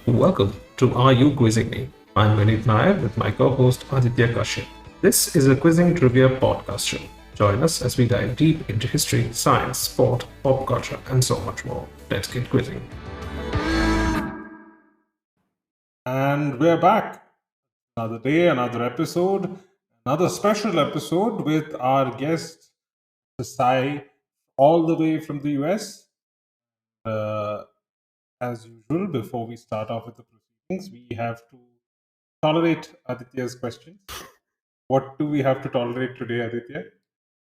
Welcome to Are You Quizzing Me? I'm Vinit Nair with my co host Aditya Kashyap. This is a quizzing trivia podcast show. Join us as we dive deep into history, science, sport, pop culture, and so much more. Let's get quizzing. And we're back. Another day, another episode, another special episode with our guest, Sai, all the way from the US. Uh, as usual, before we start off with the proceedings, we have to tolerate Aditya's questions. What do we have to tolerate today, Aditya?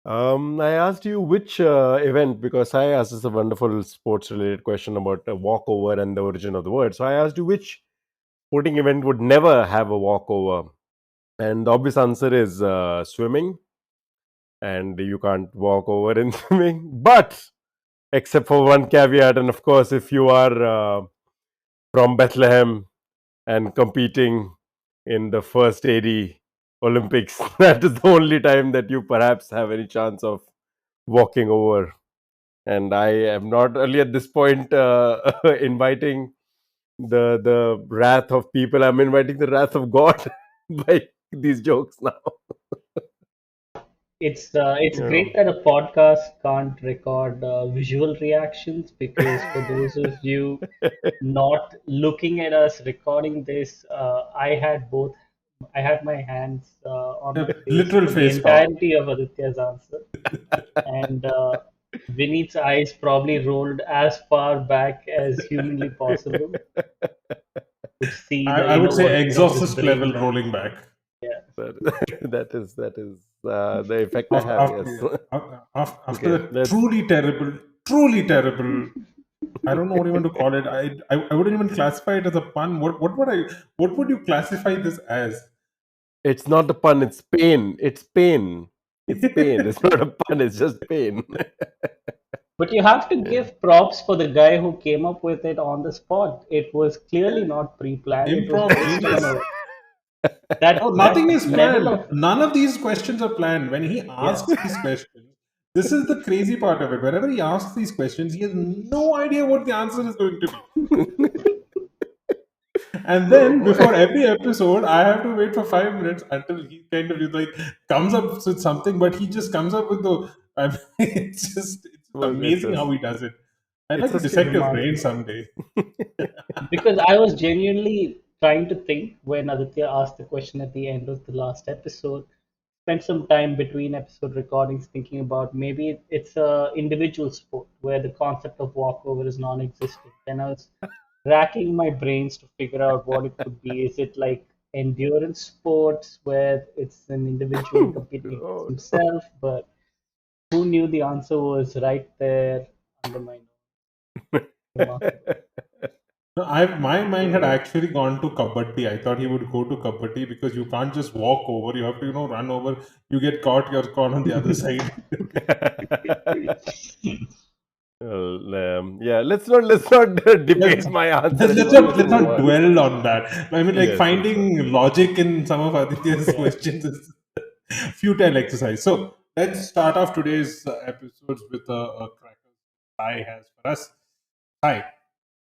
I asked you which event because I asked us a wonderful sports related question about a walkover and the origin of the word. So I asked you which sporting event would never have a walkover. And the obvious answer is swimming. And you can't walk over in swimming. But except for one caveat, and of course, if you are from Bethlehem and competing in the first AD Olympics, that is the only time that you perhaps have any chance of walking over. And I am not only at this point inviting the wrath of people. I'm inviting the wrath of God by these jokes now. It's You great know. that a podcast can't record visual reactions because for those of you not looking at us recording this, I had my hands on my face Literal for the face palm. entirety of Aditya's answer, and Vinit's eyes probably rolled as far back as humanly possible to see the I inner would say workings of his exorcist brain level there. rolling back. Yeah. That is the effect I After, have. Yes. after, after Okay. the Let's. truly terrible. I don't know what even to call it. I wouldn't even classify it as a pun. What would you classify this as? It's not a pun. It's pain. It's pain. It's pain. It's not a pun. It's just pain. But you have to Yeah. give props for the guy who came up with it on the spot. It was clearly not pre-planned. It was Improv based on genius. a Oh, that nothing is level planned. of None of these questions are planned. When he yeah. asks these questions, this is the crazy part of it. Whenever he asks these questions, he has no idea what the answer is going to be. And So, then before every episode, I have to wait for 5 minutes until he kind of like comes up with something, but he just comes up with the. I mean, it's just well, amazing how he does it. I'd like it's to a dissect his brain Remarkable. someday. Because I was genuinely trying to think when Aditya asked the question at the end of the last episode. Spent some time between episode recordings thinking about maybe it's a individual sport where the concept of walkover is non-existent. And I was racking my brains to figure out what it could be. Is it like endurance sports where it's an individual competing against God. himself? But who knew the answer was right there under my nose? Remarkable. No, my mind had actually gone to kabaddi. I thought he would go to kabaddi because you can't just walk over. You have to, run over. You get caught, you're caught on the other side. Well, yeah, let's not let's, debate my answer let's anymore. not Let's let's move not on. dwell on that. I mean, like Yes, let's not. finding logic in some of Aditya's Yeah. questions is futile exercise. So let's start off today's episodes with a cracker Sai has for us. Hi,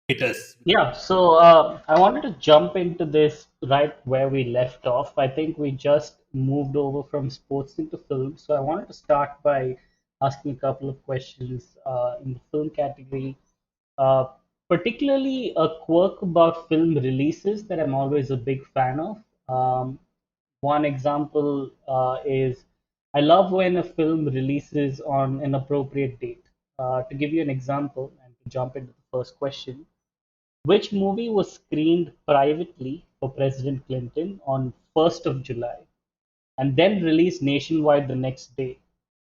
hit us. Yeah, so I wanted to jump into this right where we left off. I think we just moved over from sports into film. So I wanted to start by asking a couple of questions in the film category, uh, particularly a quirk about film releases that I'm always a big fan of. One example is I love when a film releases on an appropriate date. To give you an example and to jump into the first question, which movie was screened privately for President Clinton on 1st of July and then released nationwide the next day?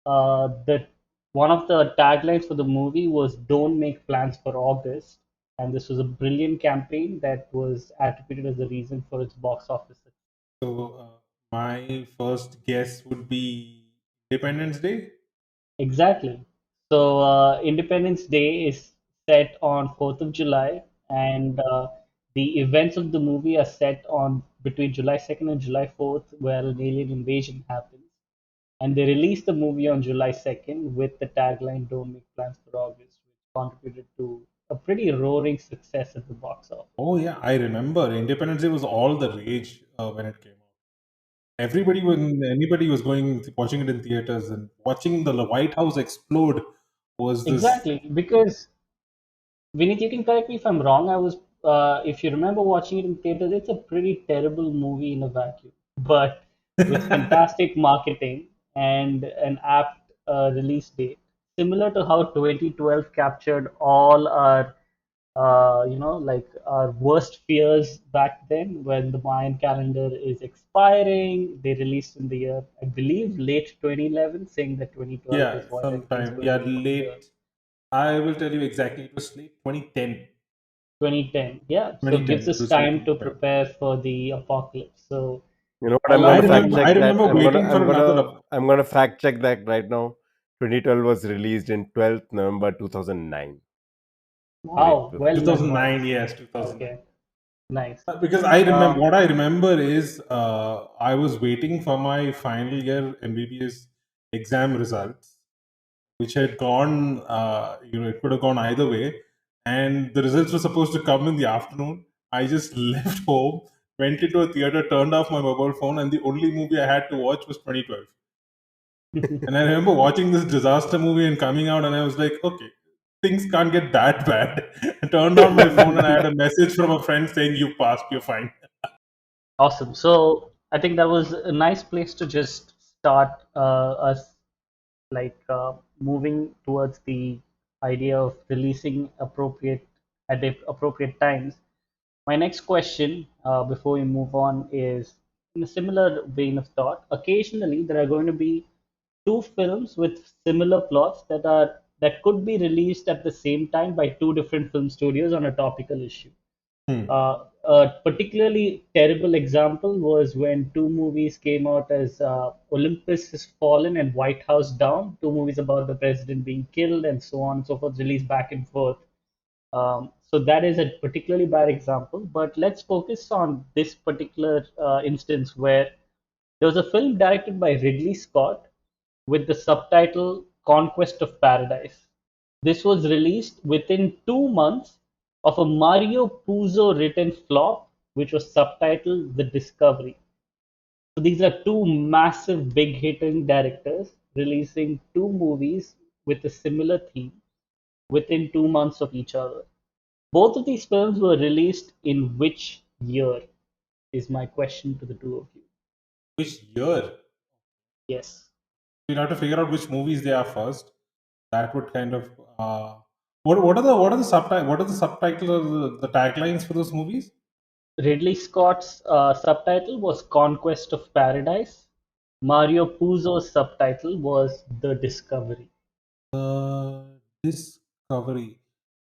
The One of the taglines for the movie was "Don't make plans for August," and this was a brilliant campaign that was attributed as the reason for its box office success. So my first guess would be Independence Day. Exactly. So Independence Day is set on 4th of July, and the events of the movie are set on between July 2nd and July 4th, where an alien invasion happens. And they released the movie on July 2nd with the tagline "Don't make plans for August," which contributed to a pretty roaring success at the box office. Oh yeah, I remember Independence Day was all the rage when it came out. Everybody, when anybody was going watching it in theaters and watching the White House explode was this. Exactly, because Vinith, you can correct me if I'm wrong. If you remember watching it in theaters, it's a pretty terrible movie in a vacuum, but with fantastic marketing and an apt release date, similar to how 2012 captured all our, like our worst fears back then when the Mayan calendar is expiring. They released in the year, I believe, late 2011, saying that 2012 Yeah, is what everything's sometime. going Yeah, to be from here. late. I will tell you exactly. It was late 2010. 2010. Yeah, so it 2010. gives It us was late time to 2010. prepare for the apocalypse. So You know what? I I'm love going I to fact remember. films. I check that. remember waiting for another. I'm gonna fact check that right now. 2012 was released in 12th November 2009. Late Wow, well in 2009. 2009. advance. Yes, 2009. Okay, nice. Because I remember Um, what I remember is I was waiting for my final year MBBS exam results, which had gone. It could have gone either way, and the results were supposed to come in the afternoon. I just left home, went into a theater, turned off my mobile phone, and the only movie I had to watch was 2012. And I remember watching this disaster movie and coming out, and I was like, okay, things can't get that bad. I turned on my phone and I had a message from a friend saying, "You passed, you're fine." awesome. So I think that was a nice place to just start us moving towards the idea of releasing appropriate at the appropriate times. My next question, before we move on, is in a similar vein of thought. Occasionally, there are going to be two films with similar plots that could be released at the same time by two different film studios on a topical issue. Hmm. A particularly terrible example was when two movies came out as Olympus Has Fallen and White House Down, two movies about the president being killed and so on and so forth, released back and forth. So that is a particularly bad example. But let's focus on this particular instance where there was a film directed by Ridley Scott with the subtitle Conquest of Paradise. This was released within 2 months of a Mario Puzo written flop, which was subtitled The Discovery. So these are two massive big hitting directors releasing two movies with a similar theme within 2 months of each other. Both of these films were released in which year? Is my question to the two of you. Which year? Yes. We'll have to figure out which movies they are first. That would kind of. What are the subtitles or the taglines for those movies? Ridley Scott's subtitle was Conquest of Paradise. Mario Puzo's subtitle was The Discovery. Discovery.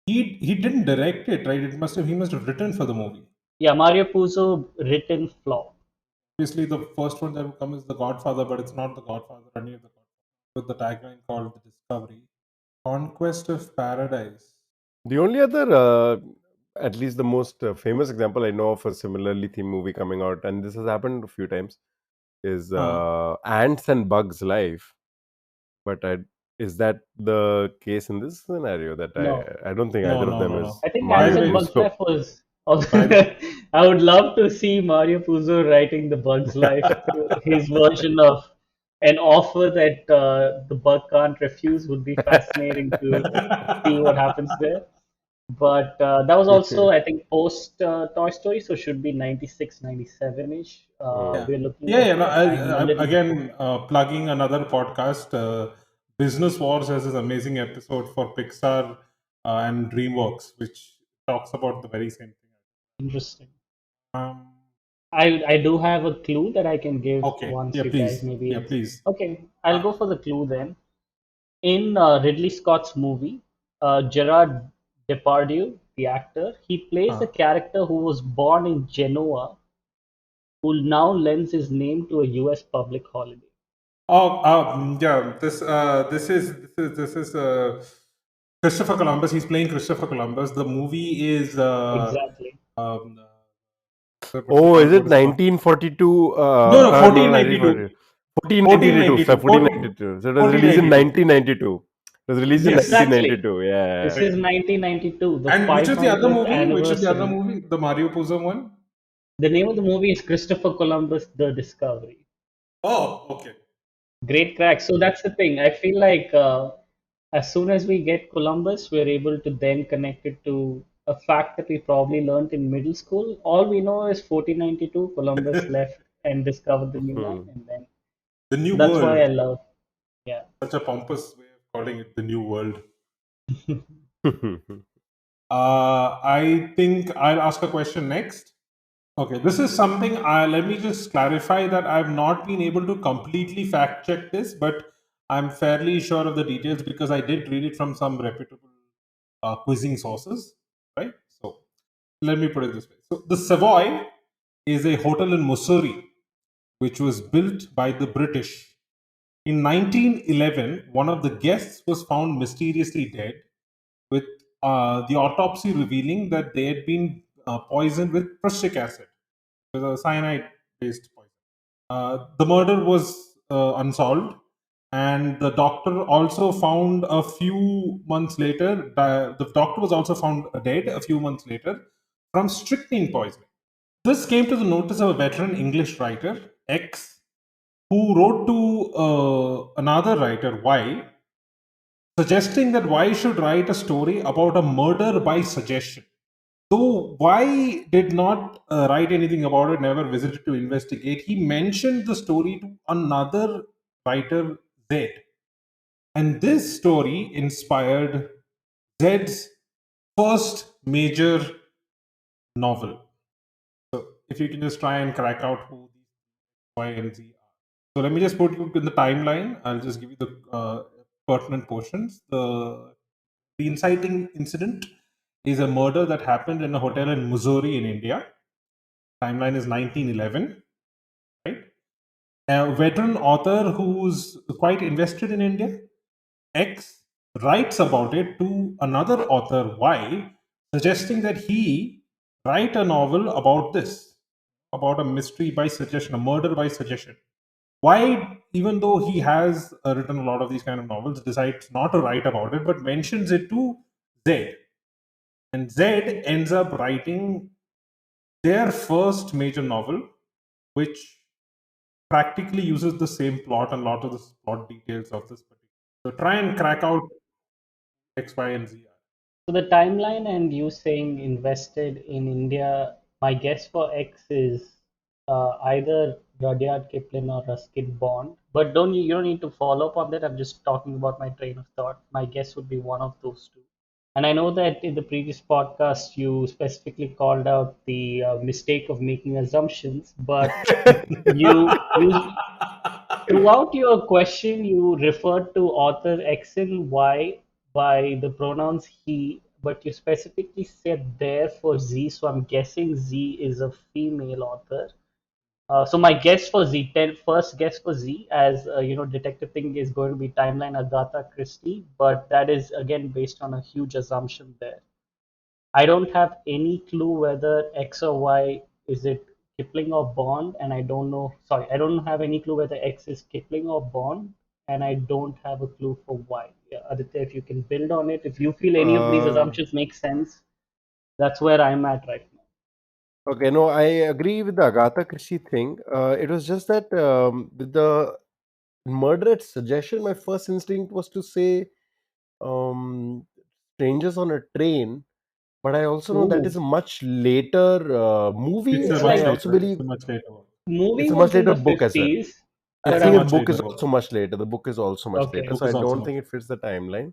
He didn't direct it, right? He must have written for the movie. Yeah, Mario Puzo written flop. Obviously, the first one that would come is The Godfather, but it's not The Godfather. Any of the Godfather with the tagline called The Discovery. Conquest of Paradise. The only other, at least the most famous example I know of a similarly themed movie coming out, and this has happened a few times, is Ants and Bugs Life. But is that the case in this scenario? That No, I don't think No, either of no, them no, is no. I think By Ants the and way, Bugs Life was. by the, I would love to see Mario Puzo writing the Bugs Life, his version of an offer that the bug can't refuse would be fascinating to see what happens there. But that was also, I think, post Toy Story, so should be 96, 97 ish. Mm. We're looking yeah, at yeah. No, a time a little again, before. plugging another podcast. Business Wars has this amazing episode for Pixar and DreamWorks, which talks about the very same thing. Interesting. Um, I do have a clue that I can give okay. once Yeah, you guys please. maybe Yeah, answer. please. Okay, I'll Uh, go for the clue then. In Ridley Scott's movie, Gerard Depardieu, the actor, he plays uh. a character who was born in Genoa, who now lends his name to a US public holiday. Oh, yeah. This is Christopher Columbus. He's playing Christopher Columbus. The movie is Exactly. um, Oh, is it what is it called? 1942? No, no, No, 1492. 1942. 1492. 1492. Sorry, 1492. So it was released in 1492. 1992. It was released in Yes. Exactly. 1992. Yeah. This is 1992, the And which is the other 500th movie? Which is the other anniversary. movie? The Mario Puzo one? The name of the movie is Christopher Columbus: The Discovery. Oh, okay. Great crack. So that's the thing. I feel like as soon as we get Columbus, we're able to then connect it to a fact that we probably learned in middle school. All we know is 1492, Columbus left and discovered the new land, Hmm. and then The New that's why I World. love. Yeah. Such a pompous way of calling it the New World. Hmm. I think I'll ask a question next. Okay, this is something. Let me just clarify that I've not been able to completely fact check this, but I'm fairly sure of the details because I did read it from some reputable quizzing sources. Right. So let me put it this way. So the Savoy is a hotel in Mussoorie, which was built by the British. In 1911, one of the guests was found mysteriously dead, with the autopsy revealing that they had been poisoned with prussic acid, with a cyanide-based poison. The murder was unsolved, and the doctor also found a few months later. The doctor was also found dead a few months later from strychnine poisoning. This came to the notice of a veteran English writer, X, who wrote to another writer, Y, suggesting that Y should write a story about a murder by suggestion. Though Y did not write anything about it, never visited to investigate, he mentioned the story to another writer, Z. And this story inspired Z's first major novel. So if you can just try and crack out who these Y and Z are. So let me just put you in the timeline. I'll just give you the pertinent portions. The inciting incident is a murder that happened in a hotel in Mussoorie in India. Timeline is 1911, right? A veteran author who's quite invested in India, X, writes about it to another author, Y, suggesting that he write a novel about this, about a mystery by suggestion, a murder by suggestion. Y, even though he has written a lot of these kind of novels, decides not to write about it, but mentions it to Z. And Z ends up writing their first major novel, which practically uses the same plot and a lot of the plot details of this particular. So try and crack out X, Y, and Z. So the timeline and you saying invested in India, my guess for X is either Rudyard Kipling or Ruskin Bond. But you don't need to follow up on that. I'm just talking about my train of thought. My guess would be one of those two. And I know that in the previous podcast you specifically called out the mistake of making assumptions, but you throughout your question, you referred to author X and Y by the pronouns he, but you specifically said there for Z, so I'm guessing Z is a female author. So my guess for Z, first guess for Z, as detective thing is going to be timeline Agatha Christie, but that is again based on a huge assumption there. I don't have any clue whether X or Y is it Kipling or Bond, and I don't know. Sorry, I don't have any clue whether X is Kipling or Bond, and I don't have a clue for Y. Yeah, Aditya, if you can build on it, if you feel any of these Uh, assumptions make sense, that's where I'm at right now. okay, no, I agree with the Agatha Christie thing. It was just that with the murder at suggestion, my first instinct was to say um, strangers on a train, but I also know that Ooh, is a much later movie, It's a it's and much I like also later. It's believe a much later one. movie it's a much was in later the book as well. 50s, I It's but a think the much book is later one. also much later. The book is also much okay. later, Book so I is also don't much. think it fits the timeline.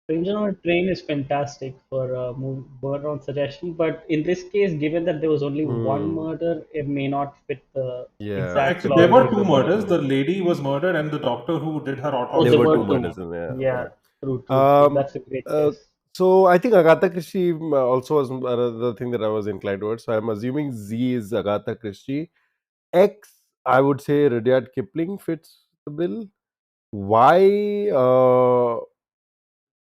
Stranger on a Train is fantastic for a murder on suggestion, but in this case, given that there was only one Hmm. murder, it may not fit the Yeah, exact Actually, there logic were of two the absolutely murders. murder. The true. lady was murdered, and the doctor who did her Oh, There autopsy there were was were two also two. murders murdered. in there. Yeah, Okay. true. Um, That's a great uh, guess. so I think Agatha Christie also was another thing that I was inclined towards. So I'm assuming Z is Agatha Christie. X, I would say Rudyard Kipling fits the bill. Y,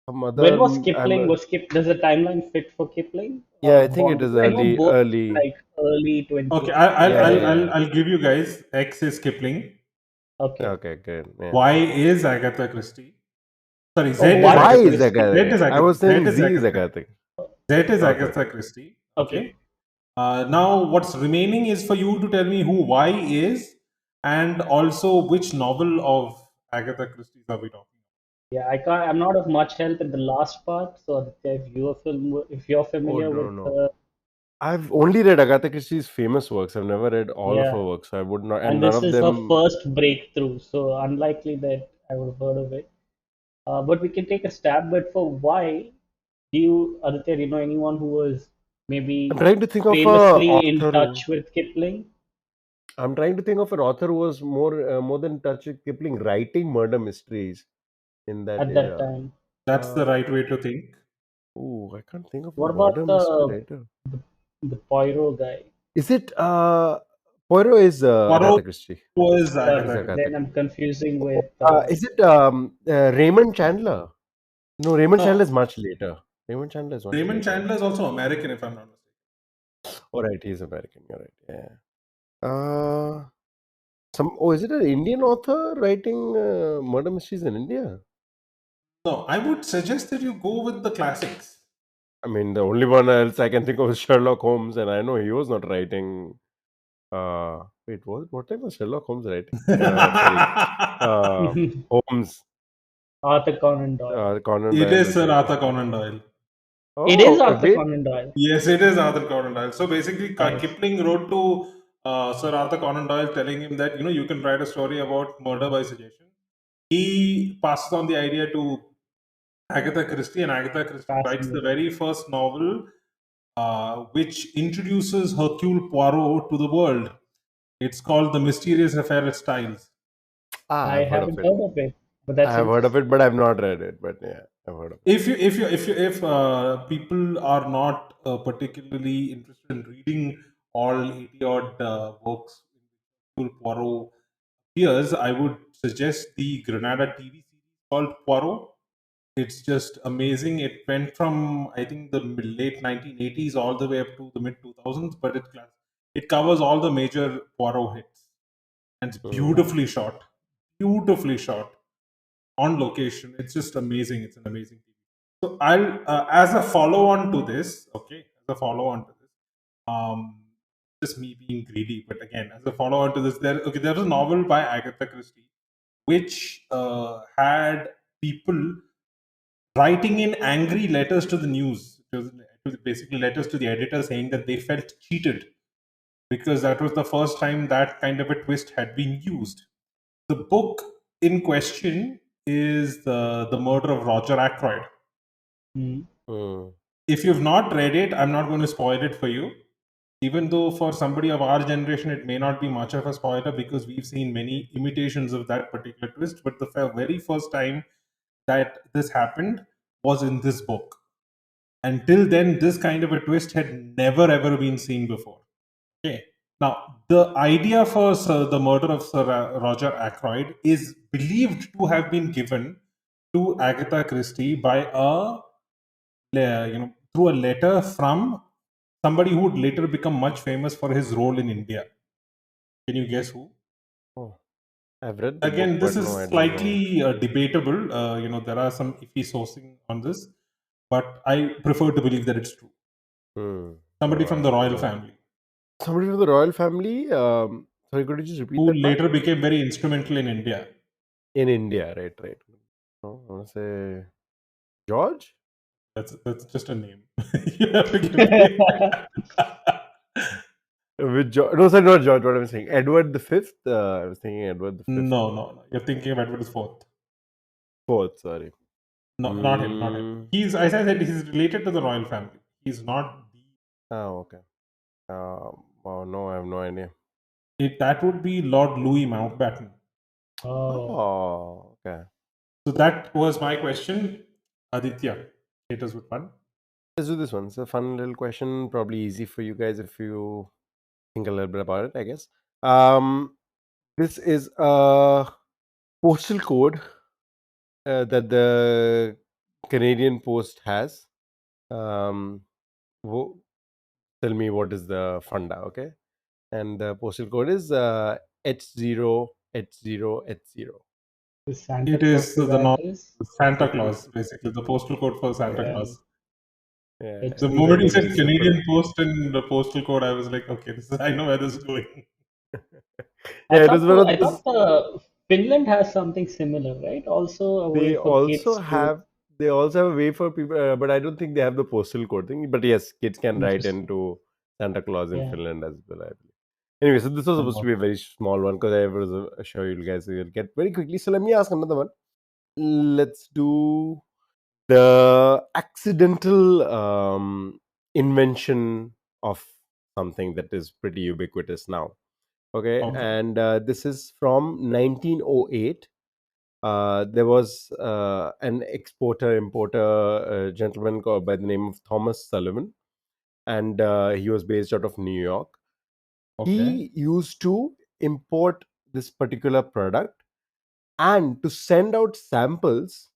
some When other. was Kipling? Does the timeline fit for Kipling Yeah, or I think it Bond? is Because I know early, both early. like early Okay, 20th. I'll, Yeah, I'll, Yeah. I'll, yeah. I'll give you guys. X is Kipling. Okay. Okay, good. Yeah. Y is Agatha Christie. Sorry, Z Oh, is Why why Agatha is Christie. Agatha? Z is I was saying Z is Agatha. Agatha. Z is Okay. Agatha Christie. Okay. Okay. Now, what's remaining is for you to tell me who Y is, and also which novel of Agatha Christie's are we talking Yeah, I can't. I'm not of much help in the last part. So Aditya, if you're Oh familiar no with, no. I've only read Agatha Christie's famous works. I've never read all of yeah, her works. So I would not, and and none this of is her them. first breakthrough. So unlikely that I would have heard of it. But we can take a stab. But for why, do you, Aditya, do you know anyone who was I'm maybe trying to think of a famously in author. touch with Kipling I'm trying to think of an author who was more than touch with Kipling, writing murder mysteries in that at that era. time? That's the Uh, right way to think. I can't think of a What about murder mystery writer. the, the Poirot guy? Is it Poirot is Poirot Agatha Christie? was Is Agatha Sorry, Christie. Agatha then I'm Christie. confusing with. Is it Raymond Chandler? No, Raymond No, Chandler is much later. Raymond Chandler is much Raymond later. Chandler is also American, if I'm not mistaken. Oh, right, he's American. You're right. Yeah. Is it an Indian author writing murder mysteries in India? No, I would suggest that you go with the classics. I mean, the only one else I can think of is Sherlock Holmes, and I know he was not writing. What time was Sherlock Holmes writing? Sorry, Holmes. Arthur Conan Doyle. Conan It Doyle is was Sir writing. Arthur Conan Doyle. It is Oh, Arthur wait. Conan Doyle. Yes, it is Arthur Conan Doyle. So basically, Nice. Kipling wrote to Sir Arthur Conan Doyle telling him that you can write a story about murder by suggestion. He passes on the idea to Agatha Christie, and Agatha Christie writes the Fascinating. very first novel, which introduces Hercule Poirot to the world. It's called The Mysterious Affair at Styles. Ah, I I've heard of haven't it. heard of it, but I that's have heard of it, interesting. but I've not read it. But yeah, I've heard of it. If people are not particularly interested in reading all 80 odd works in which Hercule Poirot appears, I would suggest the Granada TV series called Poirot. It's just amazing. It went from, I think, the late 1980s all the way up to the mid 2000s, but it covers all the major Poirot hits, and it's Hmm. beautifully shot on location. It's just amazing. It's an amazing TV. So I'll, as a follow on to this, okay, as a follow on to this, um, just me being greedy, but again, as a follow on to this, there was a novel by Agatha Christie which had people writing in angry letters to the news. It was basically letters to the editor saying that they felt cheated because that was the first time that kind of a twist had been used. The book in question is the murder of Roger Ackroyd. Hmm. Hmm. If you've not read it, I'm not going to spoil it for you. Even though for somebody of our generation, it may not be much of a spoiler because we've seen many imitations of that particular twist. But the very first time that this happened was in this book. Until then, this kind of a twist had never ever been seen before. Okay. Now, the idea for the murder of Sir Roger Ackroyd is believed to have been given to Agatha Christie by through a letter from somebody who would later become much famous for his role in India. Can you guess who? Oh, I've read the book, Again, this but no, I is don't know. slightly debatable. There are some iffy sourcing on this, but I prefer to believe that it's true. Hmm. Somebody No, from I the royal no. family Somebody from the royal family. Sorry, could you just repeat who that part? later became very instrumental in India. In India, right, right. No, I want to say George. That's just a name. You have to give me. With George. No, sorry, not George. What am I saying? Edward the Fifth. I was thinking Edward the Fifth. No. You're thinking of Edward IV. Fourth. Sorry. No, not him. Not him. Mm. He's, as I said, he's related to the royal family. He's not the. Okay. Oh no, I have no idea. That would be Lord Louis Mountbatten. Oh, Oh, okay. So that was my question. Aditya, hit us with one. Let's do this one. It's a fun little question. Probably easy for you guys if you think a little bit about it, I guess. This is a postal code that the Canadian Post has. Um, Tell me what is the funda, okay? And the postal code is H0H0H0. The Santa It Claus is the the norm, address. Santa Claus, basically the postal code for Santa Yeah, Claus. Yeah, it's The too moment you which said early. is super. Canadian Post and the postal code, I was like, okay, I know where this is going. Yeah, it is one of I those. thought Finland has something similar, right? Also a way They for also kids to. have they also have a way for people, but I don't think they have the postal code thing. But yes, kids can write Interesting. into Santa Claus in Yeah. Finland as well, I believe. Anyway, so this was supposed to Oh, be a very small one because I was sure you guys will get very quickly. So let me ask another one. Let's do the accidental invention of something that is pretty ubiquitous now. Okay, okay. and this is from 1908. There was an exporter importer gentleman called by the name of Thomas Sullivan, and he was based out of New York. Okay. He used to import this particular product, and to send out samples,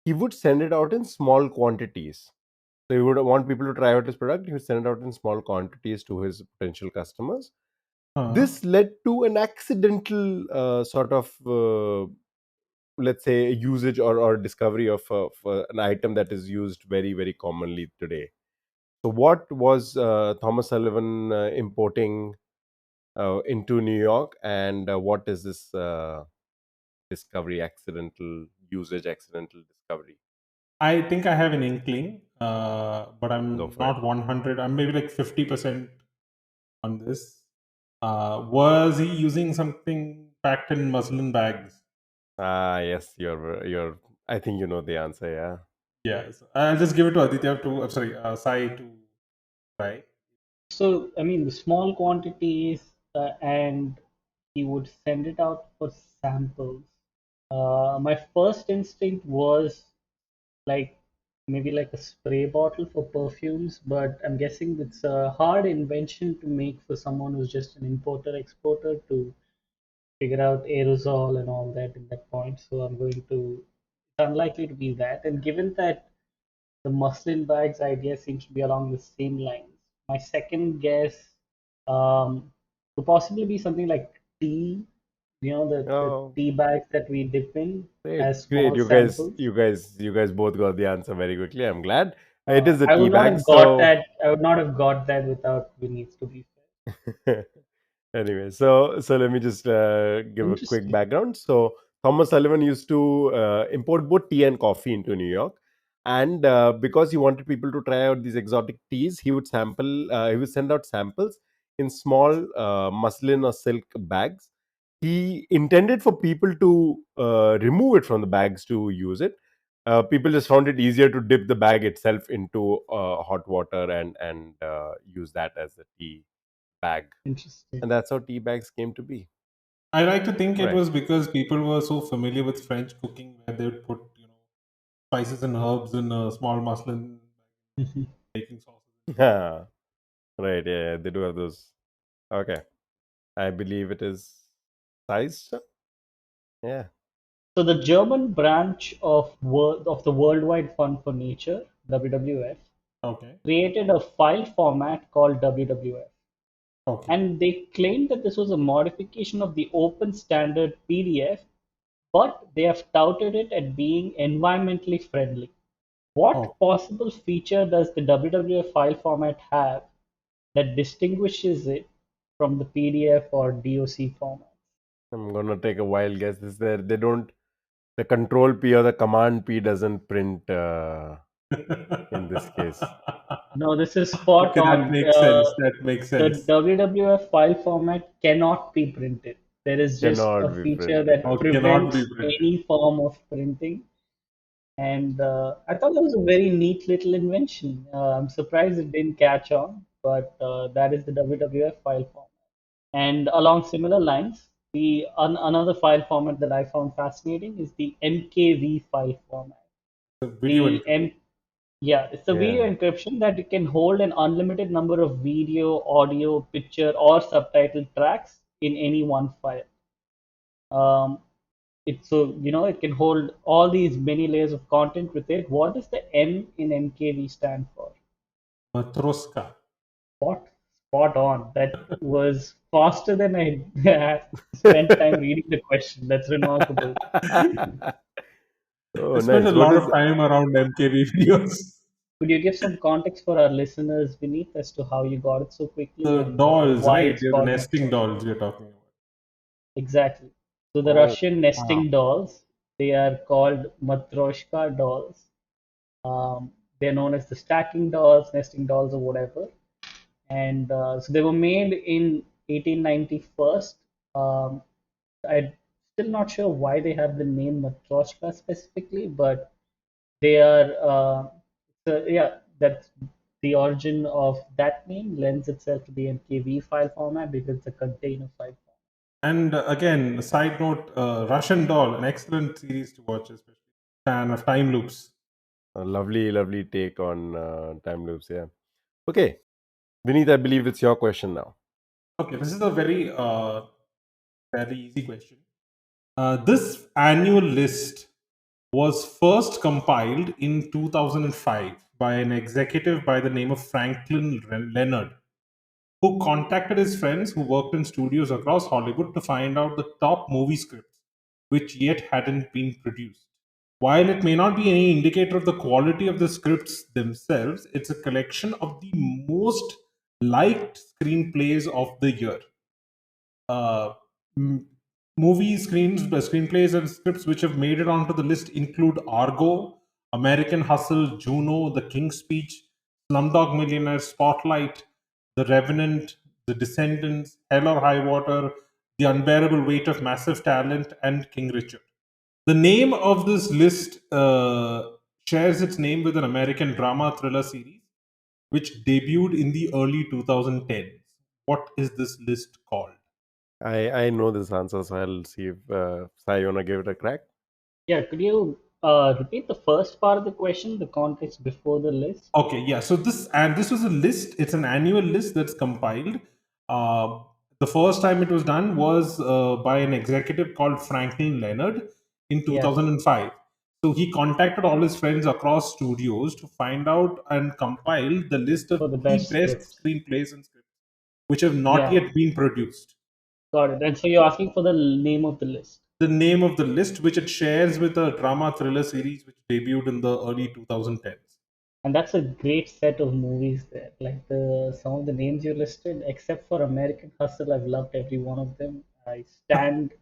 he would send it out in small quantities. So he would want people to try out his product. He would send it out in small quantities to his potential customers. Uh, This led to an accidental sort of let's say usage or discovery of an item that is used very very commonly today. So what was Thomas Sullivan importing into New York, and what is this discovery, accidental usage, accidental discovery? I think I have an inkling, but Go I'm for it. not 100. I'm maybe like 50% on this. Was he using something packed in muslin bags? Ah, yes, you're. I think you know the answer. Yeah. Yes. I'll just give it to Aditya to, sorry, Sai to try. So, I mean, the small quantities, and he would send it out for samples. My first instinct was like maybe like a spray bottle for perfumes, but I'm guessing it's a hard invention to make for someone who's just an importer exporter to figure out aerosol and all that in that point. So I'm going to, it's unlikely to be that. And given that the muslin bags idea seems to be along the same lines, my second guess could possibly be something like tea, the Oh, tea bags that we dip in great, as great. small samples. You guys both got the answer very quickly. I'm glad. It is the I tea would not bag. have got So that. I would not have got that without we needs to be anyway, so let me just fair. give a quick Interesting. background. So Thomas Sullivan used to import both tea and coffee into New York, and because he wanted people to try out these exotic teas, he would sample. He would send out samples in small muslin or silk bags. He intended for people to remove it from the bags to use it. People just found it easier to dip the bag itself into hot water and use that as a tea bag, Interesting. and that's how tea bags came to be. I like to think it Right. was because people were so familiar with French cooking where they would put, spices and herbs in a small muslin baking sauces. right. Yeah, yeah, they do have those. Okay. I believe it is size. Yeah. So the German branch of the Worldwide Fund for Nature (WWF) Okay. created a file format called WWF, Okay. and they claimed that this was a modification of the open standard PDF, but they have touted it at being environmentally friendly. Oh, What possible feature does the WWF file format have that distinguishes it from the PDF or DOC format? I'm gonna take a wild guess. This there they don't the control P or the command P doesn't print in this case. No, this is spot okay, that on. makes sense. That makes The sense. WWF file format cannot be printed. There is just a Cannot be feature printed. that Or cannot be prevents printed. any form of printing. And I thought that was a very neat little invention. I'm surprised it didn't catch on, but that is the WWF file format. And along similar lines, another file format that I found fascinating is the MKV file format. The video The encryption. M Yeah, it's a video Yeah. encryption that it can hold an unlimited number of video, audio, picture, or subtitle tracks in any one file. Um, it can hold all these many layers of content with it. What does the M in MKV stand for? Matroska. What? spot on. That was faster than I had spent time reading the question. That's remarkable. Oh, I spent a nice. What lot of is time around MKV videos. Could you give some context for our listeners, Vineet, as to how you got it so quickly The and dolls, why right? it's They're the called nesting Matryoshka? dolls we're talking about. Exactly. So the Oh, Russian Wow. nesting dolls, they are called Matryoshka dolls. They're known as the stacking dolls, nesting dolls, or whatever. And so they were made in 1891. Um, I'm still not sure why they have the name Matryoshka specifically, but they are, so yeah, that's the origin of that name lends itself to the MKV file format because it's a container file format. And again, a side note, Russian Doll, an excellent series to watch, especially fan of time loops. a lovely, lovely take on time loops. Yeah. Okay. Vineet, I believe it's your question now. Okay, this is a very easy question. This annual list was first compiled in 2005 by an executive by the name of Franklin Leonard, who contacted his friends who worked in studios across Hollywood to find out the top movie scripts which yet hadn't been produced. While it may not be any indicator of the quality of the scripts themselves, it's a collection of the most liked screenplays of the year. Uh, m- Movies, screenplays, and scripts which have made it onto the list include Argo, American Hustle, Juno, The King's Speech, Slumdog Millionaire, Spotlight, The Revenant, The Descendants, Hell or High Water, The Unbearable Weight of Massive Talent, and King Richard. The name of this list shares its name with an American drama thriller series which debuted in the early 2010s. What is this list called? I know this answer, so I'll see if Sai, you wanna give it a crack? Yeah, could you repeat the first part of the question, the context before the list? Okay, yeah. So this was a list. It's an annual list that's compiled. Uh, the first time it was done was by an executive called Franklin Leonard in Yeah, 2005. So he contacted all his friends across studios to find out and compile the list of for the the best best scripts. screenplays and scripts which have not Yeah, yet been produced. got it. And so you're asking for the name of the list. The name of the list, which it shares with a drama thriller series which debuted in the early 2010s. And that's a great set of movies there. Like the some of the names you listed, except for American Hustle, I've loved every one of them. I stand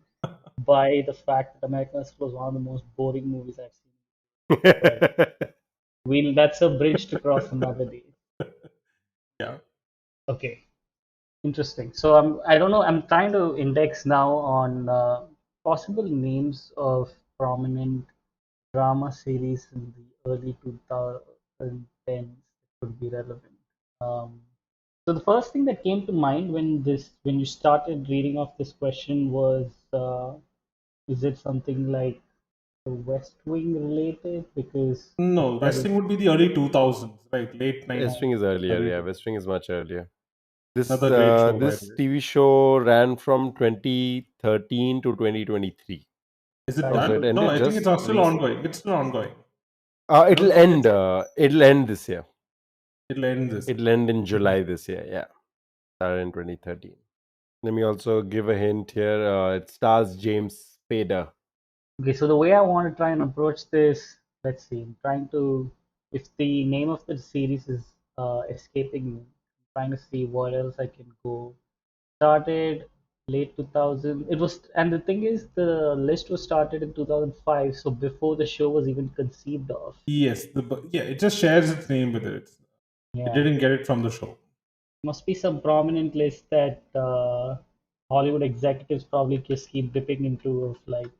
by the fact that American Hustle was one of the most boring movies I've seen. But that's a bridge to cross another day. Yeah. Okay, interesting. So I don't know. I'm trying to index now on possible names of prominent drama series in the early 2010s that could be relevant. Um, so the first thing that came to mind when you started reading off this question was, is it something like the West Wing related? Because No, that is Westing would be the early 2000s, right? Late West 90s, Wing is earlier, early yeah. 2000s. West Wing is much earlier. This Another great show, by the this way. TV show ran from 2013 to 2023. Is it So it done? No, ended I think just it's still recent. ongoing. It's still ongoing. I It'll don't think end. It'll end this year. it'll end this year. It'll end in July this year. Yeah, started in 2013. Let me also give a hint here. It stars James Spader. okay. So the way I want to try and approach this, let's see, I'm trying to, if the name of the series is escaping me, I'm trying to see what else I can go. Started late 2000. It was, and the thing is, the list was started in 2005, so before the show was even conceived of. Yes, yeah, it just shares its name with it. It Yeah, didn't get it from the show. must be some prominent list that Hollywood executives probably just keep dipping into of like.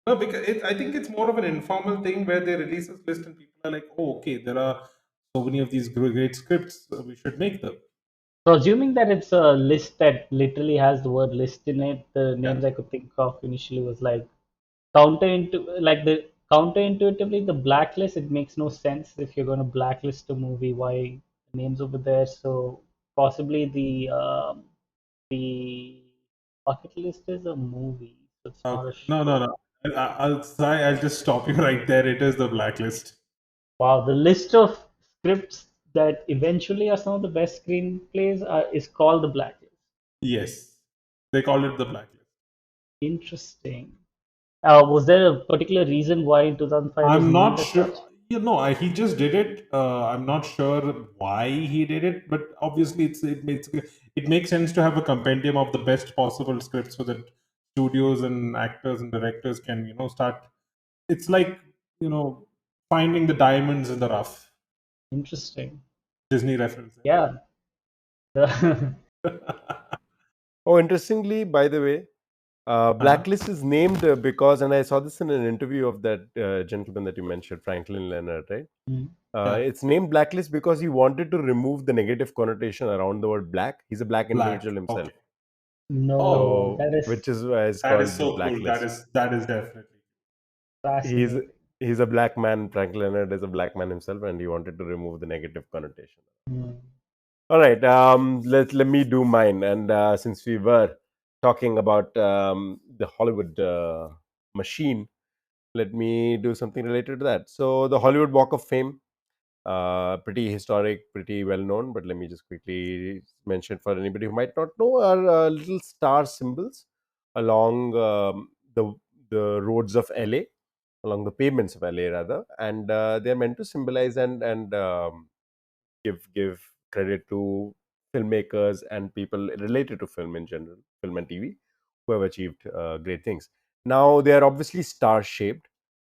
No, because I think it's more of an informal thing where they release this list and people are like, oh, okay, there are so many of these great scripts, we should make them. So assuming that it's a list that literally has the word list in it, the Yeah. names I could think of initially was like counterintuitively the blacklist. It makes no sense if you're going to blacklist a movie. Why names over there? So possibly the bucket list is a movie. So it's not a Okay. No, no, show. no. I'll just stop you right there. It is the blacklist. Wow, the list of scripts that eventually are some of the best screenplays is called The Blacklist. Yes, they call it the blacklist. Interesting. Was there a particular reason why in 2005 was I'm not named as sure. such? He just did it. I'm not sure why he did it, but obviously it makes sense to have a compendium of the best possible scripts so that studios and actors and directors can start. It's like finding the diamonds in the rough. Interesting. Disney reference. Yeah. The- Oh, interestingly, by the way, Uh-huh. Blacklist is named because, and I saw this in an interview of that gentleman that you mentioned, Franklin Leonard, right? Hmm. Yeah, It's named Blacklist because he wanted to remove the negative connotation around the word black. He's a black black. individual himself, Okay. No, Oh, so that is which is why it's that is called the so cool. That Blacklist. is definitely. He's fascinating. he's a black man. Franklin Leonard is a black man himself, and he wanted to remove the negative connotation. Hmm. All right, let me do mine. And since we were talking about the Hollywood machine, let me do something related to that. So the Hollywood Walk of Fame, pretty historic, pretty well known. But let me just quickly mention for anybody who might not know, are little star symbols along the roads of LA, along the pavements of LA rather, and they're meant to symbolize and give credit to filmmakers and people related to film in general, film and TV, who have achieved great things. Now they are obviously star shaped.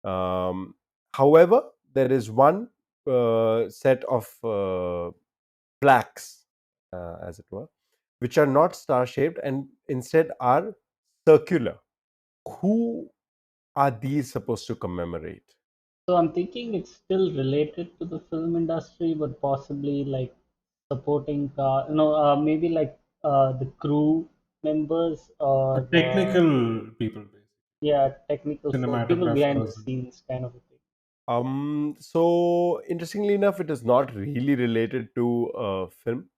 Um, However, there is one set of plaques, as it were, which are not star shaped and instead are circular. Who are these supposed to commemorate? So I'm thinking it's still related to the film industry, but possibly like supporting maybe like the crew members The or technical people, basically, yeah, technical folk, people behind the cinematographers. scenes kind of a thing. So interestingly enough, it is not really related to film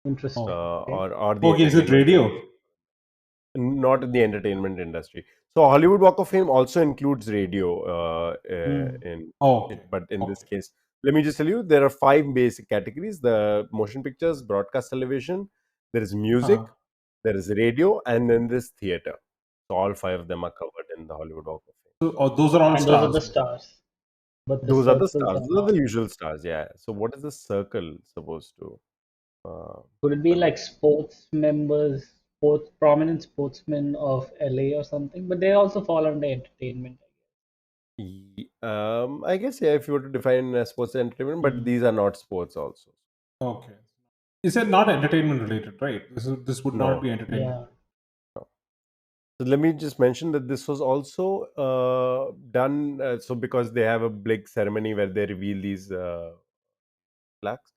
Oh, Interesting. Okay. or the okay. Is it entertainment radio? industry. Not in the entertainment industry. So Hollywood Walk of Fame also includes radio Hmm. in Oh, okay, it, but in this okay. case, let me just tell you, there are five basic categories: the motion pictures, broadcast television, there is music, Uh-huh. there is radio, and then there's theater. So all five of them are covered in the Hollywood Walk of Fame. So, those are all And those are stars, the basically. stars, but the Those are the circles stars. are Those are not. the usual stars. Yeah. So what is the circle supposed to uh, Could it be like commemorate? sports members, sports prominent sportsmen of LA or something? But they also fall under entertainment. I guess, yeah, if you were to define sports and entertainment, but Hmm. these are not sports also. Okay. Is it not entertainment related, right? This would not No, be entertainment. Yeah. no. So let me just mention that this was also done. So because they have a big ceremony where they reveal these plaques.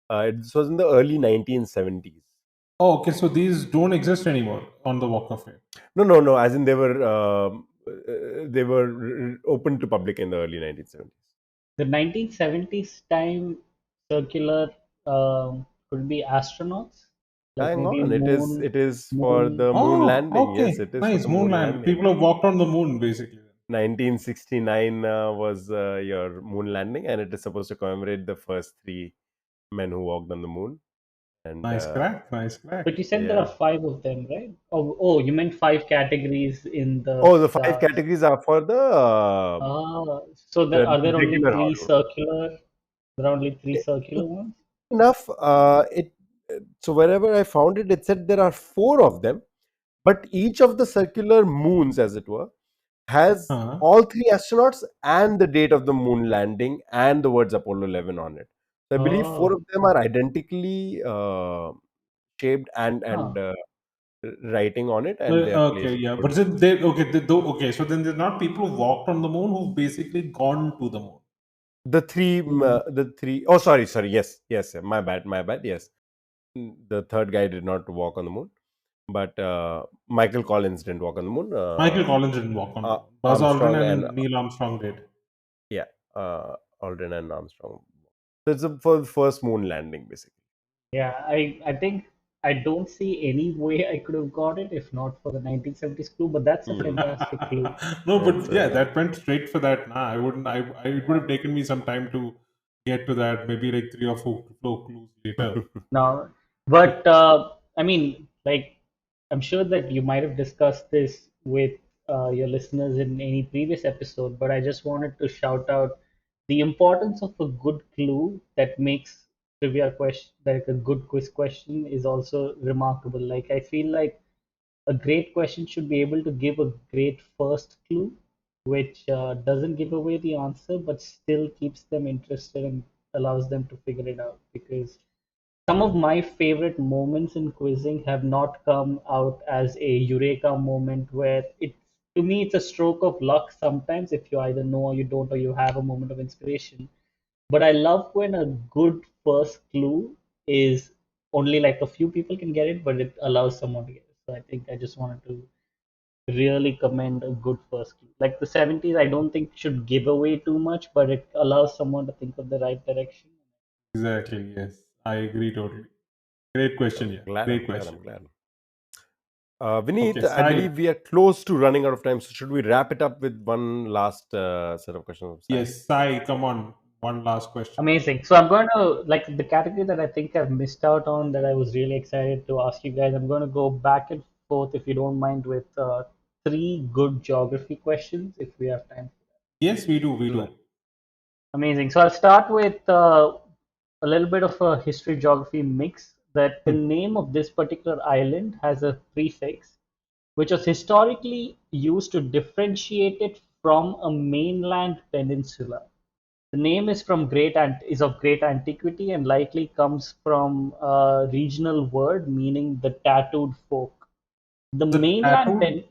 This was in the early 1970s. Oh, okay. So these don't exist anymore on the Walk of Fame. No. As in they were open to public in the early 1970s. The 1970s time circular could be astronauts, like Hang maybe on, it is for moon. the moon Oh, landing. Yes, okay. it is for Nice. the Moon moon land. landing. People have walked on the moon, basically. 1969 was your moon landing, and it is supposed to commemorate the first three men who walked on the moon. And Nice crack. Nice crack. But you said there are yeah. five of them, right? Oh, you meant five categories in the Oh, the five stars. categories are for So there are there only regular three Hollywood. circular? There are only three circular ones? Enough. It So wherever I found it, it said there are four of them, but each of the circular moons, as it were, has Uh-huh. all three astronauts and the date of the moon landing and the words Apollo 11 on it. So I believe four Oh, of them are identically shaped Huh. and writing on it, and they are Okay, placed yeah. all But over. then they okay, okay, so then there's not people who walked on the moon who've basically gone to the moon. The three. Oh, sorry. Yes. My bad. Yes, the third guy did not walk on the moon, but Michael Collins didn't walk on the moon. Michael Collins didn't walk on the moon. Buzz Aldrin Armstrong and and Neil Armstrong did. yeah, Aldrin and Armstrong. So it's for the first moon landing, basically. yeah. I think I don't see any way I could have got it if not for the 1970s clue. But that's a Hmm. fantastic clue. No, That's but yeah, that went straight for that. Nah, I wouldn't. It would have taken me some time to get to that. Maybe like three or four clues later. No, but I mean, like, I'm sure that you might have discussed this with your listeners in any previous episode, but I just wanted to shout out the importance of a good clue that makes trivia question, like a good quiz question, is also remarkable. Like, I feel like a great question should be able to give a great first clue, which doesn't give away the answer, but still keeps them interested and allows them to figure it out. Because some of my favorite moments in quizzing have not come out as a eureka moment where it to me it's a stroke of luck sometimes if you either know or you don't or you have a moment of inspiration. But I love when a good first clue is only like a few people can get it, but it allows someone to get it. So I think I just wanted to really commend a good first clue. Like the 70s, I don't think should give away too much, but it allows someone to think of the right direction. Exactly. Yes, I agree totally. Great question. Yeah, Glad, great I'm glad, question. I'm glad. Okay, Vineet, I Sai. believe we are close to running out of time. So should we wrap it up with one last set of questions of Sai? Yes, Sai. Come on. One last question. Amazing. So I'm going to like the category that I think I've missed out on that I was really excited to ask you guys. I'm going to go back and forth, if you don't mind, with three good geography questions if we have time. Yes, we do. We Nice. do. Amazing. So I'll start with a little bit of a history geography mix. That the name of this particular island has a prefix, which was historically used to differentiate it from a mainland peninsula. The name is of great antiquity and likely comes from a regional word meaning the tattooed folk. The The mainland tattooed. pen,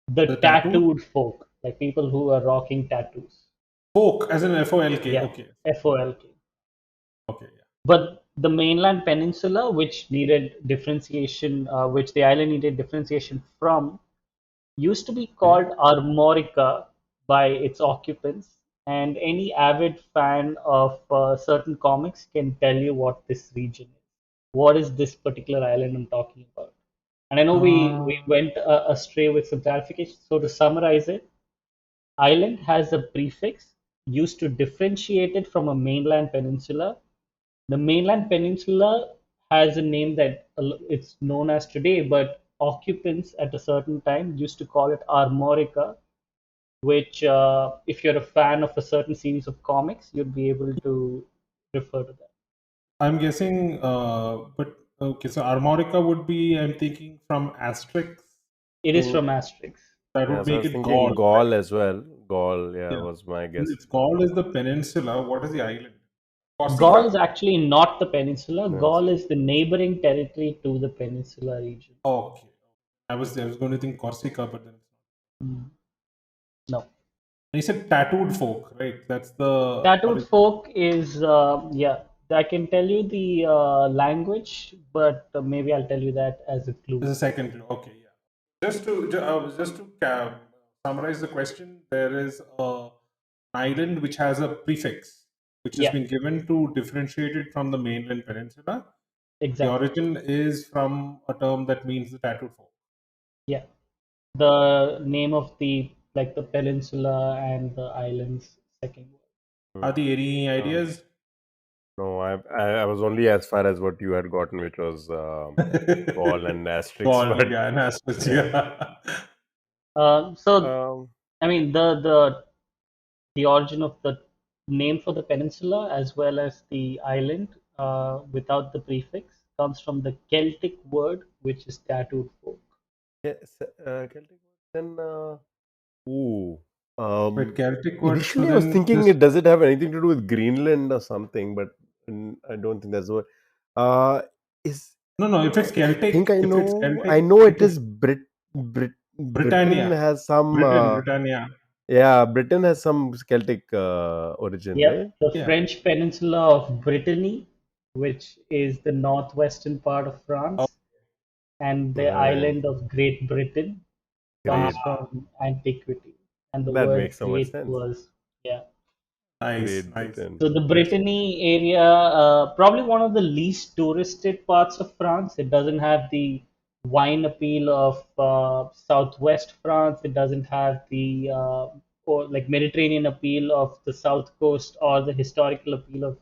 the The tattooed tattooed folk, like people who are rocking tattoos. folk, as in FOLK. Yeah, Okay. FOLK. Okay. Yeah. But the mainland peninsula, which the island needed differentiation from, used to be Okay. called Armorica by its occupants, and any avid fan of certain comics can tell you what this region is. What is this particular island I'm talking about? And I know we Uh, went astray with some clarification. So to summarize it, island has a prefix used to differentiate it from a mainland peninsula. The mainland peninsula has a name that it's known as today, but occupants at a certain time used to call it Armorica, which, if you're a fan of a certain series of comics, you'd be able to refer to that. I'm guessing, but okay, so Armorica would be, I'm thinking from Asterix. It is So from Asterix. that Yeah, would so I make was it thinking Gaul, Gaul right? as well. Gaul, yeah, Yeah. was my guess. If Gaul is the peninsula, what is the island? Gaul Corsica? is actually not the peninsula. Yes. Gaul is the neighboring territory to the peninsula region. Okay. I was going to think Corsica, but then Mm, no. you said tattooed folk, right? That's the Tattooed origin. folk is, yeah, I can tell you the language, but maybe I'll tell you that as a clue. There's a second clue. Okay, yeah. Just to summarize the question, there is an island which has a prefix, which has Yeah, been given to differentiate it from the mainland peninsula. The exactly. origin is from a term that means the tattooed folk. Yeah. The name of the peninsula and the island's second word. Are there any Um, ideas? no, I was only as far as what you had gotten, which was Gaul and Asterix. Ball, But yeah, and aspects, yeah. yeah. So Um, I mean the origin of the name for the peninsula as well as the island without the prefix comes from the Celtic word which is tattooed folk. yes, Celtic word. Then, ooh. But Celtic word, so Initially, I was then thinking, this. does it have anything to do with Greenland or something? But I don't think that's the word. Uh, is No, no, if it's I think Celtic, I if it's know. Celtic, I know it it is is Britain Britannia. has some. Britannia. Yeah, Britain has some Celtic origin, right? Yep, the Yeah. French peninsula of Brittany, which is the northwestern part of Oh, France, and the Right. island of Great Britain ah, comes Great. from antiquity. And the That word makes so much great sense. was, yeah. nice, Great nice. Britain. So the Yes. Brittany area, probably one of the least touristed parts of France. It doesn't have the wine appeal of southwest France. It doesn't have the or like Mediterranean appeal of the south coast or the historical appeal of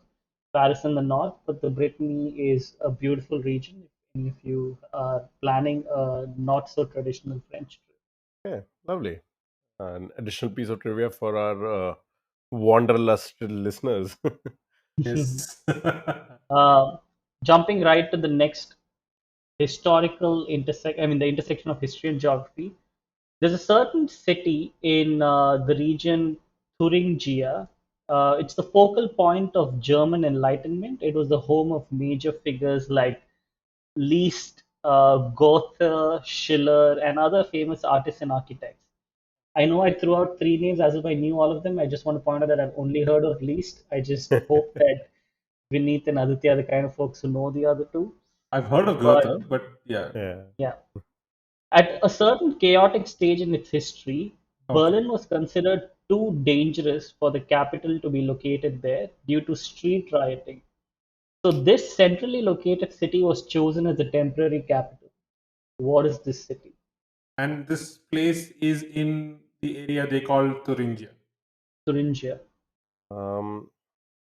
Paris in the north, but the Brittany is a beautiful region. And if you are planning a not so traditional French Yeah, lovely. An additional piece of trivia for our wanderlust listeners. trip. Yes. Jumping right to the next the intersection of history and geography. There's a certain city in the region Thuringia. It's the focal point of German Enlightenment. It was the home of major figures like Liszt, Goethe, Schiller, and other famous artists and architects. I know I threw out three names as if I knew all of them. I just want to point out that I've only heard of Liszt. I just hope that Vineet and Aditya are the kind of folks who know the other two. I've heard of But Goethe, but yeah. Yeah. yeah, at a certain chaotic stage in its history, Okay. Berlin was considered too dangerous for the capital to be located there due to street rioting. So, this centrally located city was chosen as the temporary capital. What is this city? And this place is in the area they call Thuringia. Thuringia. Um,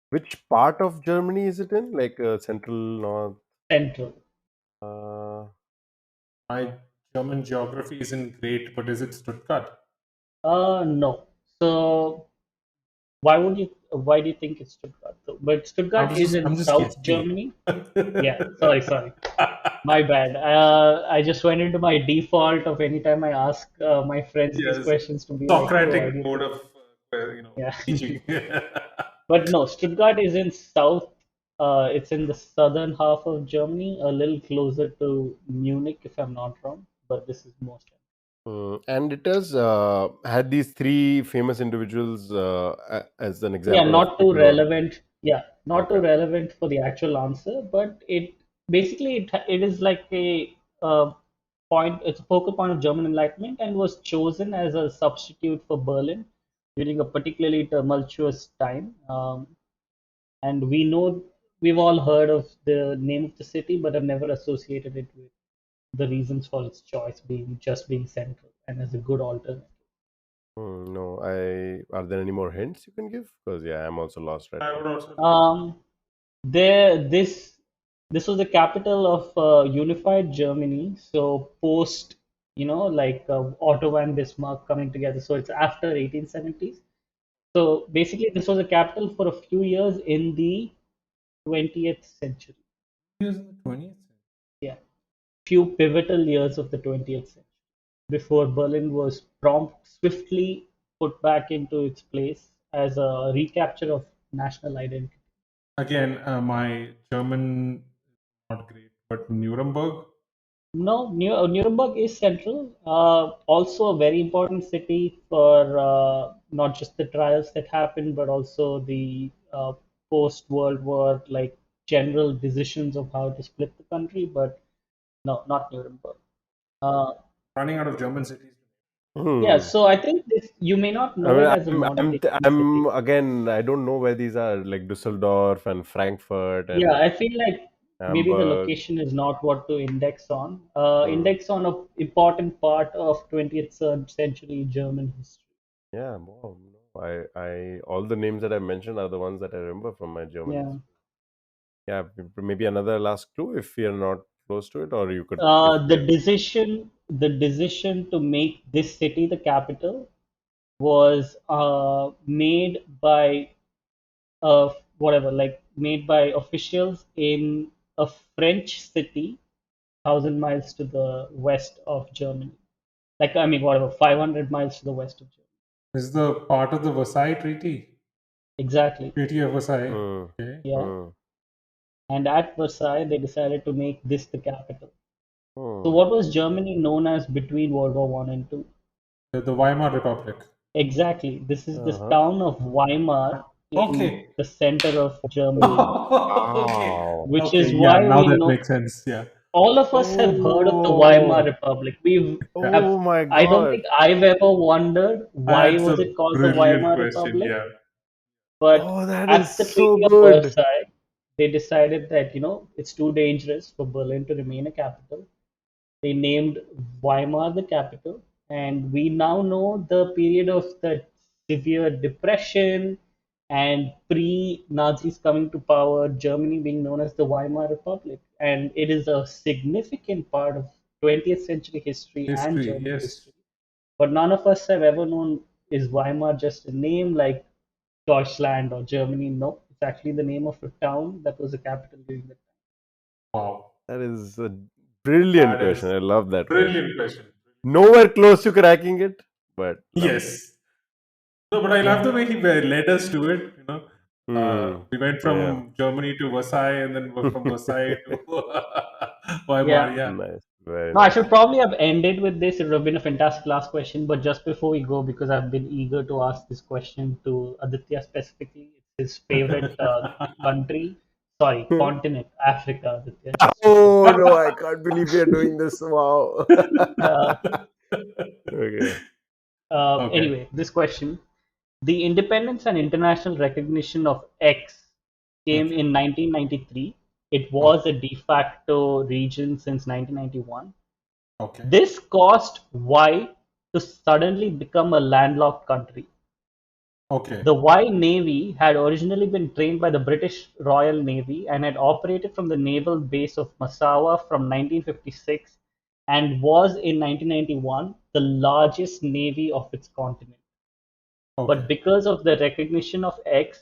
which part of Germany is it in? Like central, north? Central. Uh, My German geography isn't great, but is it Stuttgart? No. So, why do you think it's Stuttgart? So, but Stuttgart is in I'm just South guessing. Germany. Yeah, sorry. My bad. I just went into my default of anytime I ask my friends these Yes, questions to be like, hey, why do Socratic you mode think? of Yeah. teaching. But no, Stuttgart is in south. It's in the southern half of Germany, a little closer to Munich, if I'm not wrong. But this is most. and it has had these three famous individuals as an Yeah, example of not too people who are. relevant. Yeah, not too Okay. relevant for the actual answer, but it is like a point. It's a focal point of German Enlightenment and was chosen as a substitute for Berlin during a particularly tumultuous time. And we've all heard of the name of the city, but have never associated it with the reasons for its choice being central and as a good alternative. No, are there any more hints you can give? Because yeah, I'm also lost right I now. would also. Um, there, this was the capital of unified Germany. So post, like Otto and Bismarck coming together. So it's after 1870s. So basically, this was a capital for a few years in the 20th century. Years in the 20th century. Yeah, few pivotal years of the 20th century before Berlin was swiftly put back into its place as a recapture of national identity. Again, my German is not great, but Nuremberg. No, Nuremberg is central. Also a very important city for not just the trials that happened, but also the post-World War, like general decisions of how to split the country. But no, not Nuremberg. Uh, Running out of German cities. yeah, Hmm. so I think this you may not I know mean, it as a modern-day I'm city. again. I don't know where these are, like Dusseldorf and Frankfurt Yeah, and I feel like maybe the Hamburg. location is not what to index on. Hmm. Index on a important part of 20th century German history. Yeah, wow. No, all the names that I mentioned are the ones that I remember from my German Yeah. history. Yeah, maybe another last clue if you're not close to it, or you could give me a. The decision to make this city the capital was made by officials in a French city, 1,000 miles to the west of Germany. Like, I mean, whatever, 500 miles to the west of Germany. This is the part of the Versailles Treaty. Exactly. Treaty of Versailles. Hmm. Okay. Yeah. Hmm. And at Versailles, they decided to make this the capital. So, Hmm. what was Germany known as between World War One and Two? The Weimar Republic. Exactly. This is the Uh-huh. town of Weimar in Okay. the center of Germany, Okay. Wow. which Okay. is Yeah. why Now we that know makes sense. Yeah. all of us have heard of the Weimar Oh. Republic. We've Yeah. have Oh my I don't think God. I've ever wondered why That's was a it called the brilliant Weimar question. Republic, Yeah. but Oh, that is at the so Treaty of good. Versailles, they decided that it's too dangerous for Berlin to remain a capital. They named Weimar the capital, and we now know the period of the severe depression and pre-Nazis coming to power, Germany being known as the Weimar Republic. And it is a significant part of 20th century history and History, German yes. history. But none of us have ever known, is Weimar just a name like Deutschland or Germany? No, it's actually the name of a town that was the capital during that time. Wow. That is a brilliant That question. is I love that question. brilliant question. Nowhere close to cracking it, but lovely. Yes. No, but I love Yeah, the way he led us to it. We went Yeah. from Germany to Versailles, and then from Versailles to yeah. Weimar. Yeah. Nice. Very No, I nice. should probably have ended with this. It would have been a fantastic last question. But just before we go, because I've been eager to ask this question to Aditya specifically, it's his favorite country, sorry, continent, Africa, Aditya, just for Oh no, I can't believe we are doing this. Wow. uh, Okay. Okay. anyway, this question. The independence and international recognition of X came Okay. in 1993. It was Okay. a de facto region since 1991. Okay. This caused Y to suddenly become a landlocked country. Okay. The Y Navy had originally been trained by the British Royal Navy and had operated from the naval base of Massawa from 1956 and was in 1991 the largest navy of its continent. But Okay. because of the recognition of X,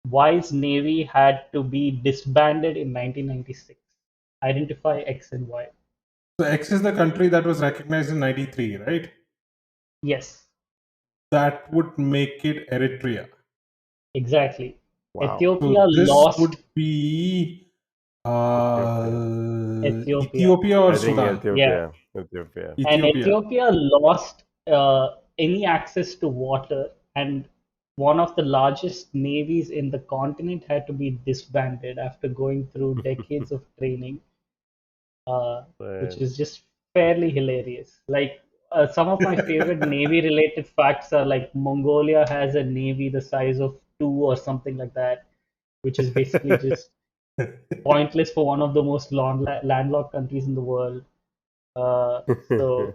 Y's navy had to be disbanded in 1996. Identify X and Y. So X is the country that was recognized in '93, right? Yes, That would make it Eritrea. exactly. Wow. Ethiopia So this would lost be Ethiopia. Ethiopia. Ethiopia or I think Sudan? Yeah, Ethiopia. Ethiopia. and Ethiopia. Ethiopia lost any access to water, and one of the largest navies in the continent had to be disbanded after going through decades of training, which Right. is just fairly hilarious. Like some of my favorite navy-related facts are like Mongolia has a navy the size of two or something like that, which is basically just pointless for one of the most landlocked countries in the world. Uh, so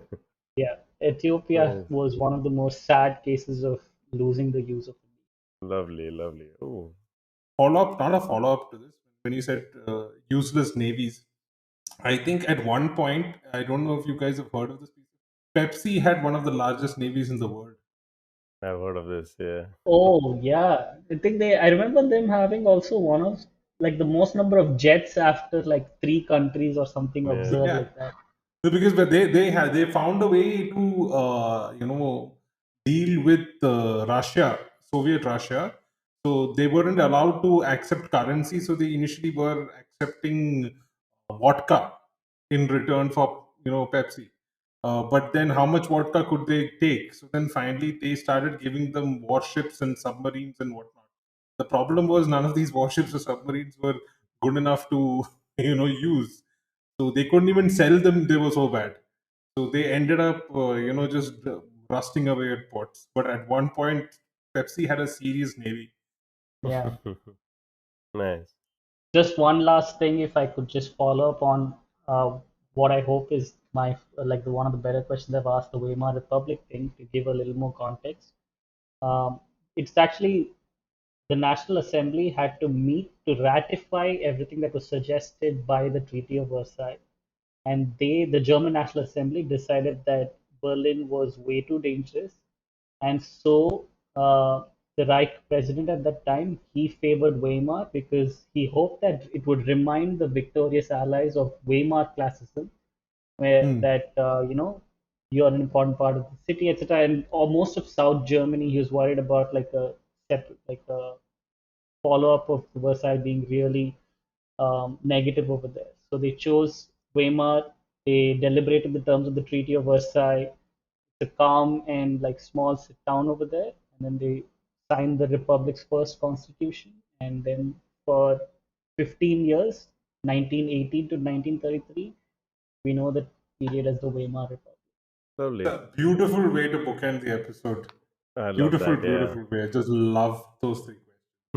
yeah, Ethiopia Nice. was one of the most sad cases of losing the use of it. Lovely, lovely. Oh, Follow up, not a follow up to this. When you said useless navies, I think at one point, I don't know if you guys have heard of this. Pepsi had one of the largest navies in the world. I've heard of this. Yeah. Oh yeah, I remember them having also one of like the most number of jets after like three countries or something Yeah. absurd Yeah, like that. no, because but they found a way to deal with Russia, Soviet Russia. So they weren't allowed to accept currency. So they initially were accepting vodka in return for Pepsi. But then how much vodka could they take? So then finally they started giving them warships and submarines and whatnot. The problem was none of these warships or submarines were good enough to use. So they couldn't even sell them. They were so bad. So they ended up just rusting away at ports. But at one point, Pepsi had a serious navy. Yeah. Nice. Just one last thing, if I could just follow up on what I hope is my like the one of the better questions I've asked, the Weimar Republic thing, to give a little more context. It's actually the National Assembly had to meet to ratify everything that was suggested by the Treaty of Versailles. And the German National Assembly, decided that Berlin was way too dangerous. And so the Reich president at that time, he favored Weimar because he hoped that it would remind the victorious allies of Weimar classism, where Hmm. that you're an important part of the city, etc. And or most of South Germany, he was worried about like a separate, like a follow-up of Versailles being really negative over there. So they chose Weimar. They deliberated the terms of the Treaty of Versailles. It's a calm and like small town over there, and then they signed the Republic's first constitution. And then for 15 years, 1918 to 1933, we know that period as the Weimar Republic. Lovely. A beautiful way to bookend the episode. I love Beautiful, that. Yeah. beautiful way. I just love those three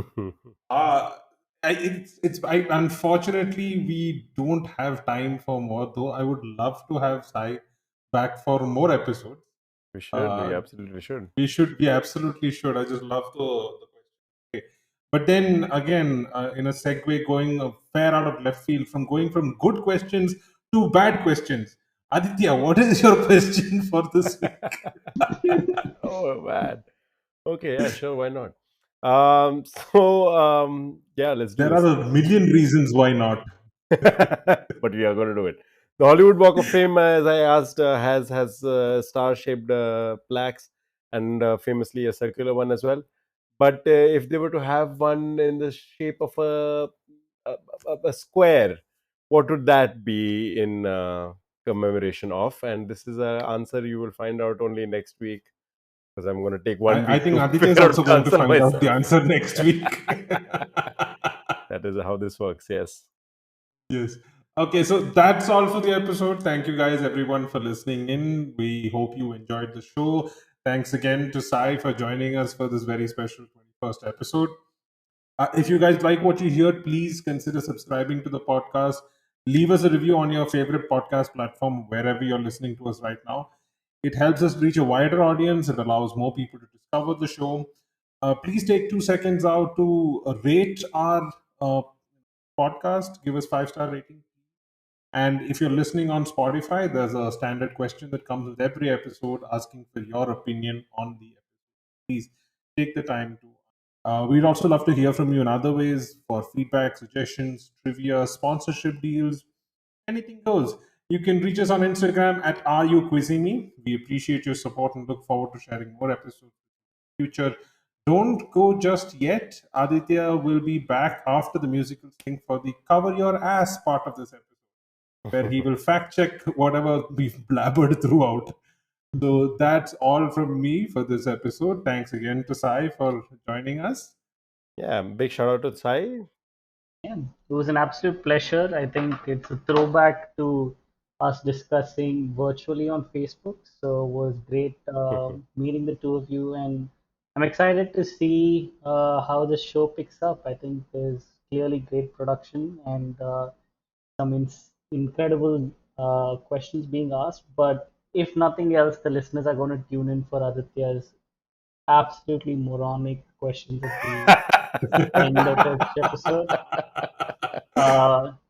questions. Uh, unfortunately we don't have time for more. Though I would love to have Sai back for more episodes. We should. We Uh, absolutely should. we should. We absolutely should. I just love the question. Okay. But then again, in a segue going a fair out of left field, from going from good questions to bad questions. Aditya, what is your question for this week? Oh man. Okay, yeah, sure, why not? Yeah, let's do There are this. a million reasons why not. But we are going to do it. The Hollywood Walk of Fame, as I asked, has star-shaped plaques and famously a circular one as well. But if they were to have one in the shape of a square, what would that be in commemoration of? And this is an answer you will find out only next week because I'm going to take one I week think to Aditya is figure out also the going to answer find out the myself. answer next week. That is how this works. Yes. Yes. Okay, so that's all for the episode. Thank you guys, everyone, for listening in. We hope you enjoyed the show. Thanks again to Sai for joining us for this very special 21st episode. If you guys like what you hear, please consider subscribing to the podcast. Leave us a review on your favorite podcast platform, wherever you're listening to us right now. It helps us reach a wider audience. It allows more people to discover the show. Please take 2 seconds out to rate our podcast. Give us 5-star rating. And if you're listening on Spotify, there's a standard question that comes with every episode asking for your opinion on the episode. Please take the time to. We'd also love to hear from you in other ways for feedback, suggestions, trivia, sponsorship deals, anything goes. You can reach us on Instagram at Are You Quizzing Me? We appreciate your support and look forward to sharing more episodes in the future. Don't go just yet. Aditya will be back after the musical thing for the cover your ass part of this episode, where he will fact check whatever we've blabbered throughout. So that's all from me for this episode. Thanks again to Sai for joining us. Yeah, big shout out to Sai. Yeah, it was an absolute pleasure. I think it's a throwback to us discussing virtually on Facebook. So it was great meeting the two of you, and I'm excited to see how the show picks up. I think there's clearly great production and some incredible questions being asked. But if nothing else, the listeners are going to tune in for Aditya's absolutely moronic questions at the end of each episode.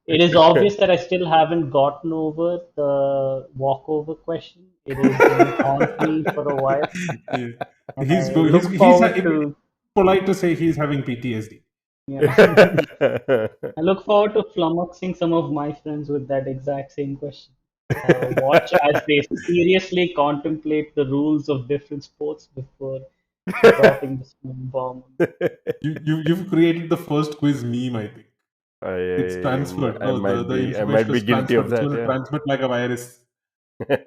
It is obvious that I still haven't gotten over the walkover question. It is going to haunt me for a while, Yeah. and He's I go- look he's forward to, polite to say he's having PTSD. yeah, I look forward to flummoxing some of my friends with that exact same question. Watch as they seriously contemplate the rules of different sports before dropping the smoke bomb. You've created the first quiz meme, I think. It's I, transferred. I No, might the be I might information be is guilty of transferred. It's that. going to transmit like a virus. Yeah.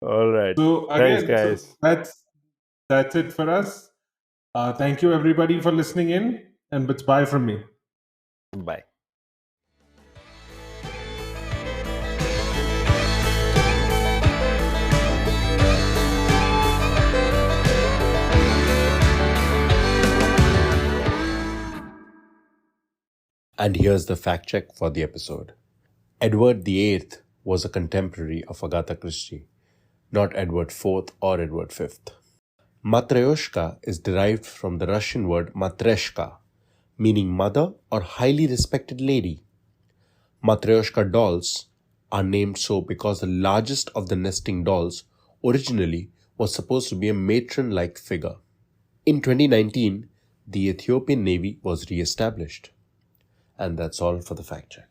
All right. So Thanks, again, so guys. that's it for us. Thank you everybody for listening in, and it's bye from me. Bye. And here's the fact check for the episode. Edward VIII was a contemporary of Agatha Christie, not Edward IV or Edward V. Matryoshka is derived from the Russian word matreshka, meaning mother or highly respected lady. Matryoshka dolls are named so because the largest of the nesting dolls originally was supposed to be a matron-like figure. In 2019, the Ethiopian Navy was re-established. And that's all for the fact check.